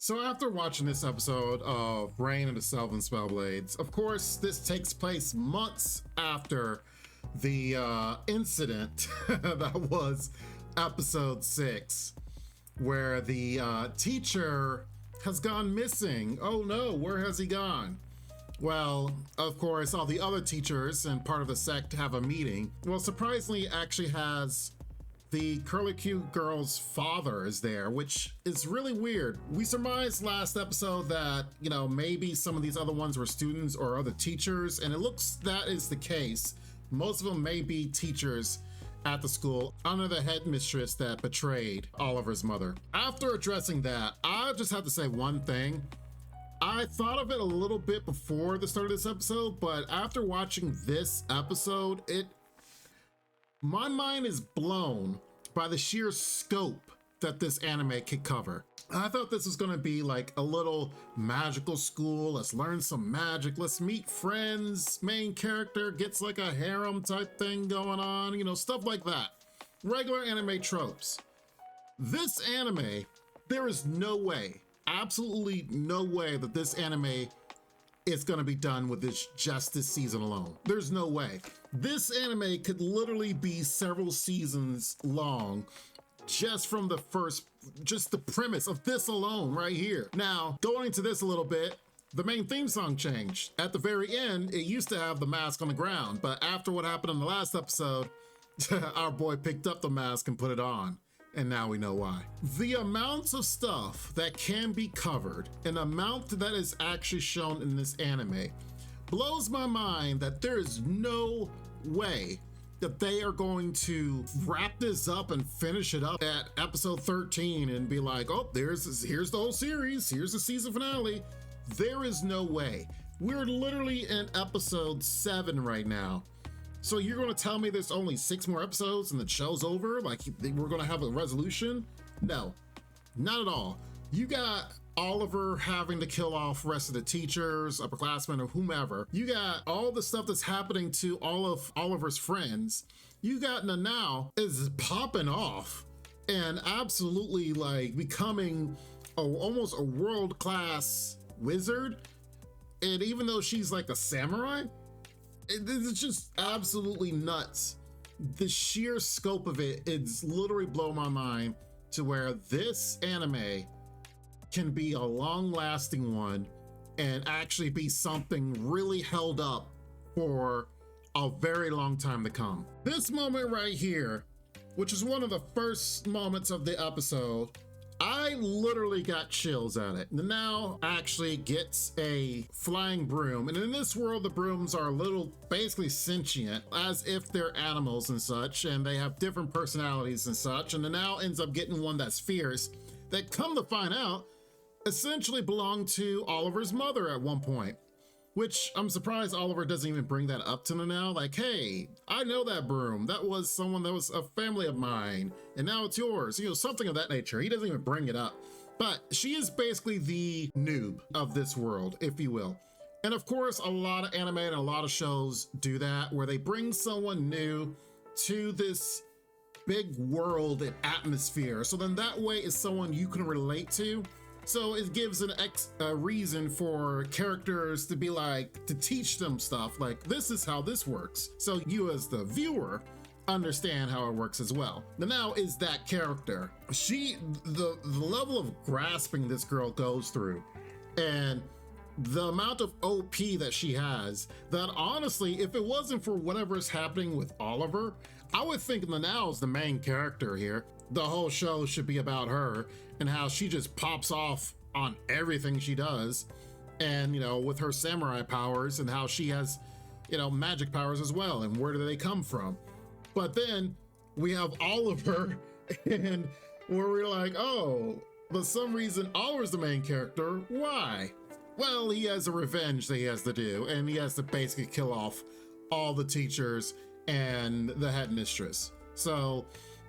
So after watching this episode of Reign of the Seven Spellblades, of course, this takes place months after the incident that was episode 6, where the teacher has gone missing. Oh no, where has he gone? Well, of course, all the other teachers and part of the sect have a meeting. Well, surprisingly, actually has the Curly Q girl's father is there, which is really weird. We surmised last episode that, maybe some of these other ones were students or other teachers, and it looks that is the case. Most of them may be teachers at the school under the headmistress that betrayed Oliver's mother. After addressing that, I just have to say one thing. I thought of it a little bit before the start of this episode, but after watching this episode, my mind is blown by the sheer scope that this anime could cover. I thought this was going to be like a little magical school. Let's learn some magic. Let's meet friends. Main character gets like a harem type thing going on, stuff like that. Regular anime tropes. This anime, there is no way, absolutely no way that this anime it's gonna be done with just this season alone. There's no way. This anime could literally be several seasons long just from just the premise of this alone right here. Now, going into this a little bit, the main theme song changed. At the very end, it used to have the mask on the ground, but after what happened in the last episode, our boy picked up the mask and put it on. And now we know why. The amount of stuff that can be covered, an amount that is actually shown in this anime, blows my mind that there is no way that they are going to wrap this up and finish it up at episode 13 and be like, oh, here's the whole series, here's the season finale. There is no way. We're literally in episode 7 right now. So you're going to tell me there's only 6 more episodes and the show's over? Like we're going to have a resolution? No, not at all. You got Oliver having to kill off rest of the teachers, upperclassmen, or whomever. You got all the stuff that's happening to all of Oliver's friends. You got Nanao is popping off and absolutely like becoming almost a world-class wizard. And even though she's like a samurai, it's just absolutely nuts. The sheer scope of it's literally blown my mind to where this anime can be a long-lasting one and actually be something really held up for a very long time to come. This moment right here, which is one of the first moments of the episode, I literally got chills at it. Nanao actually gets a flying broom, and in this world, the brooms are basically sentient, as if they're animals and such, and they have different personalities and such, and Nanao ends up getting one that's fierce, that come to find out, essentially belonged to Oliver's mother at one point. Which I'm surprised Oliver doesn't even bring that up to Nanao. Like, hey, I know that broom. That was someone that was a family of mine, and now it's yours. Something of that nature. He doesn't even bring it up. But she is basically the noob of this world, if you will. And of course, a lot of anime and a lot of shows do that, where they bring someone new to this big world and atmosphere. So then that way is someone you can relate to. So it gives a reason for characters to be like, to teach them stuff like, this is how this works. So you as the viewer understand how it works as well. Nanao is that character. The level of grasping this girl goes through and the amount of OP that she has, that honestly, if it wasn't for whatever is happening with Oliver, I would think Nanao is the main character here. The whole show should be about her and how she just pops off on everything she does. And, with her samurai powers and how she has, magic powers as well. And where do they come from? But then we have Oliver and where we're like, oh, for some reason, Oliver's the main character. Why? Well, he has a revenge that he has to do, and he has to basically kill off all the teachers and the headmistress. So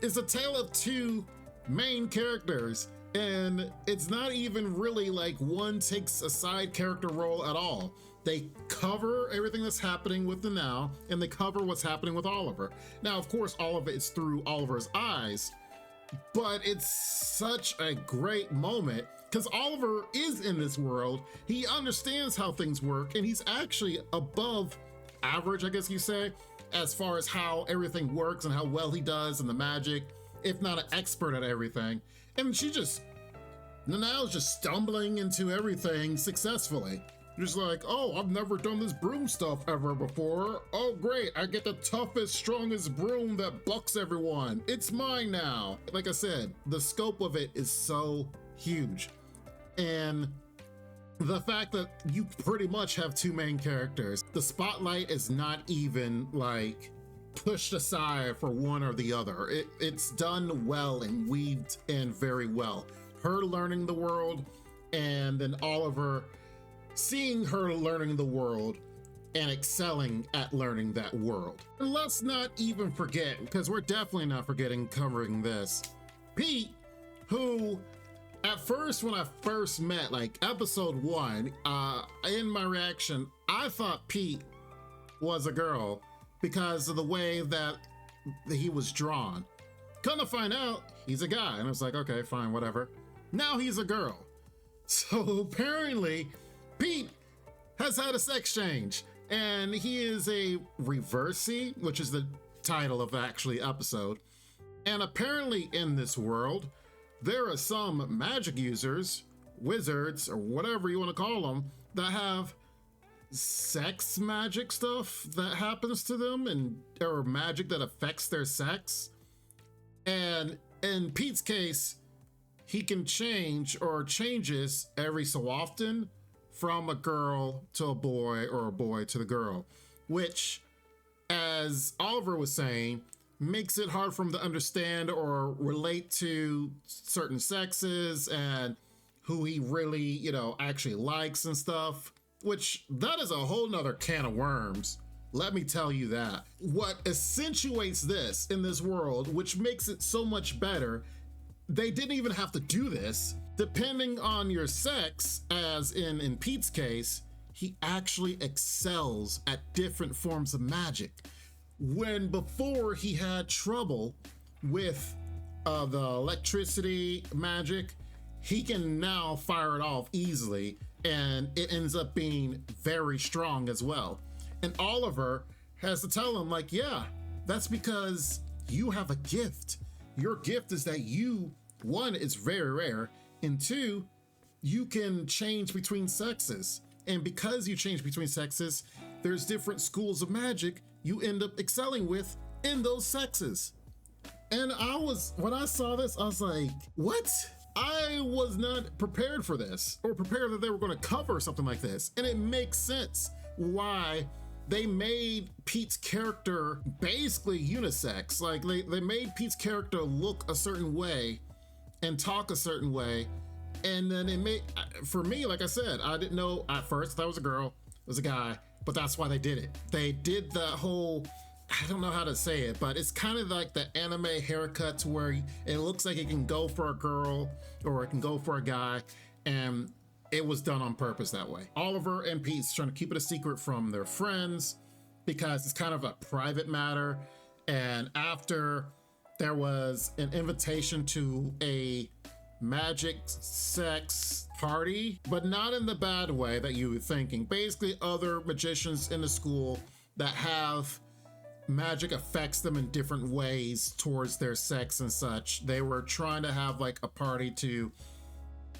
it's a tale of 2 main characters, and it's not even really like one takes a side character role at all. They cover everything that's happening with Nanao, and they cover what's happening with Oliver. Now, of course, all of it is through Oliver's eyes, but it's such a great moment because Oliver is in this world. He understands how things work, and he's actually above average, I guess you say, as far as how everything works and how well he does in the magic, if not an expert at everything. And Nanao's just stumbling into everything successfully. Just like, oh, I've never done this broom stuff ever before. Oh, great, I get the toughest, strongest broom that bucks everyone. It's mine now. Like I said, the scope of it is so huge. And the fact that you pretty much have two main characters, the spotlight is not even like pushed aside for one or the other. It's done well and weaved in very well. Her learning the world, and then Oliver seeing her learning the world and excelling at learning that world. And let's not even forget, because we're definitely not forgetting covering this, Pete, who at first, when I first met, like episode 1, in my reaction, I thought Pete was a girl because of the way that he was drawn. Come to find out, he's a guy. And I was like, okay, fine, whatever. Now he's a girl. So apparently, Pete has had a sex change, and he is a reversey, which is the title of actually episode. And apparently in this world, there are some magic users, wizards, or whatever you want to call them, that have sex magic stuff that happens to them, or magic that affects their sex. And in Pete's case, he can change or changes every so often from a girl to a boy or a boy to the girl, which, as Oliver was saying, makes it hard for him to understand or relate to certain sexes and who he really, actually likes and stuff, which that is a whole nother can of worms. Let me tell you that. What accentuates this in this world, which makes it so much better, they didn't even have to do this. Depending on your sex, as in Pete's case, he actually excels at different forms of magic. When before he had trouble with the electricity magic, he can now fire it off easily, and it ends up being very strong as well. And Oliver has to tell him, like, yeah, that's because you have a gift. Your gift is that you, one, it's very rare, and two, you can change between sexes. And because you change between sexes, there's different schools of magic you end up excelling with in those sexes. And when I saw this, I was like, what? I was not prepared for this, or prepared that they were going to cover something like this. And it makes sense why they made Pete's character basically unisex. Like they made Pete's character look a certain way and talk a certain way. And then it made, for me, like I said, I didn't know at first that was a girl, it was a guy, but that's why they did it. They did that whole, I don't know how to say it, but it's kind of like the anime haircuts where it looks like it can go for a girl or it can go for a guy, and it was done on purpose that way. Oliver and Pete's trying to keep it a secret from their friends because it's kind of a private matter. And after there was an invitation to a magic sex party, but not in the bad way that you were thinking. Basically, other magicians in the school that have magic affects them in different ways towards their sex and such. They were trying to have like a party to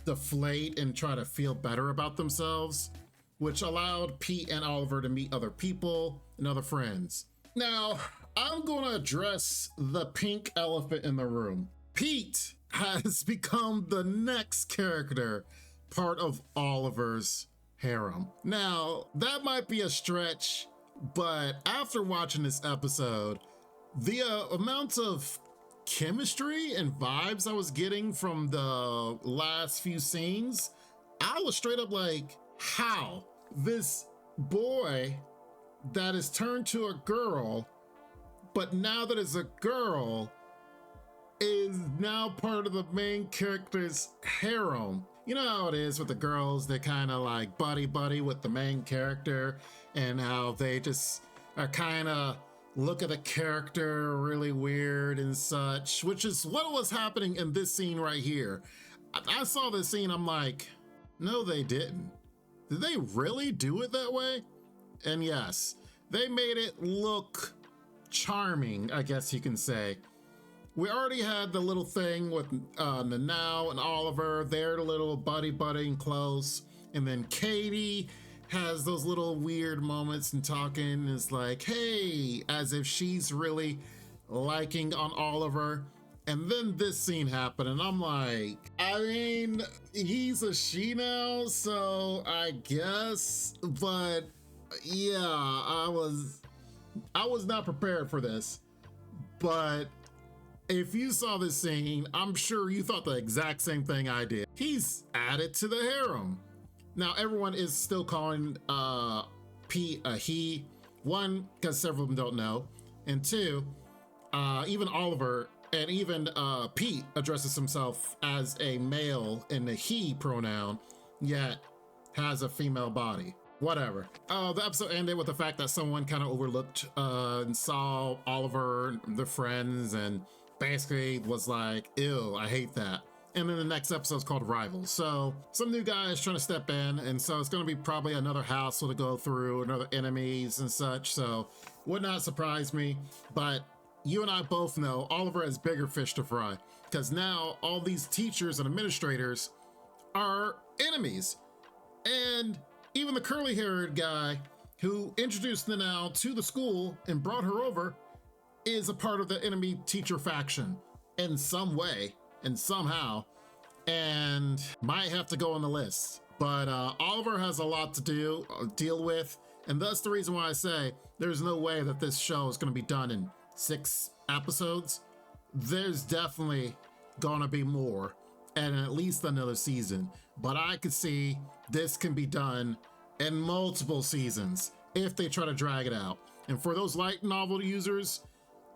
deflate and try to feel better about themselves, which allowed Pete and Oliver to meet other people and other friends. Now, I'm going to address the pink elephant in the room. Pete has become the next character, part of Oliver's harem. Now, that might be a stretch, but after watching this episode, the amounts of chemistry and vibes I was getting from the last few scenes, I was straight up like, how? This boy that is turned to a girl, but now that it's a girl, is now part of the main character's harem. You know how it is with the girls, they're kind of like buddy with the main character, and how they just are kind of look at the character really weird and such, which is what was happening in this scene right here. I saw this scene, I'm like, no, they didn't. Did they really do it that way? And yes, they made it look charming, I guess you can say. We already had the little thing with Nanao and Oliver. They're a little buddying close. And then Katie has those little weird moments and talking is like, hey, as if she's really liking on Oliver. And then this scene happened and I'm like, I mean, he's a she now, so I guess, but yeah, I was not prepared for this. But if you saw this scene, I'm sure you thought the exact same thing I did. He's added to the harem. Now everyone is still calling Pete a he. One, because several of them don't know. And two, even Oliver and even Pete addresses himself as a male in the he pronoun, yet has a female body. Whatever. The episode ended with the fact that someone kind of overlooked and saw Oliver and their friends and basically was like, ew, I hate that. And then the next episode is called Rivals. So some new guy is trying to step in, and so it's going to be probably another hassle to go through, another enemies and such. So would not surprise me, but you and I both know Oliver has bigger fish to fry because now all these teachers and administrators are enemies. And even the curly-haired guy who introduced Nanao to the school and brought her over is a part of the enemy teacher faction in some way and somehow, and might have to go on the list. But Oliver has a lot to deal with, and that's the reason why I say there's no way that this show is going to be done in 6 episodes. There's definitely gonna be more and at least another season, but I could see this can be done in multiple seasons if they try to drag it out. And for those light novel users,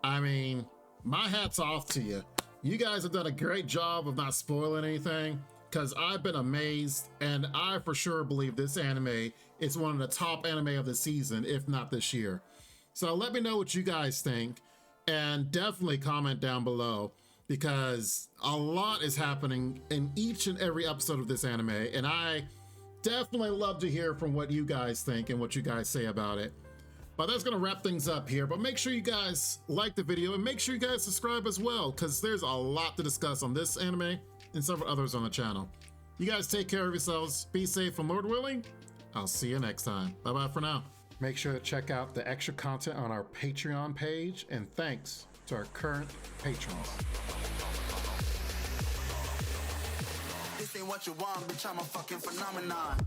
I mean, my hat's off to you. You guys have done a great job of not spoiling anything, because I've been amazed, and I for sure believe this anime is one of the top anime of the season, if not this year. So let me know what you guys think, and definitely comment down below, because a lot is happening in each and every episode of this anime, and I definitely love to hear from what you guys think and what you guys say about it. But that's gonna wrap things up here, but make sure you guys like the video and make sure you guys subscribe as well, because there's a lot to discuss on this anime and several others on the channel. You guys take care of yourselves, be safe, and Lord willing, I'll see you next time. Bye-bye for now. Make sure to check out the extra content on our Patreon page, and thanks to our current patrons. This ain't what you want, bitch, I'm a fucking phenomenon.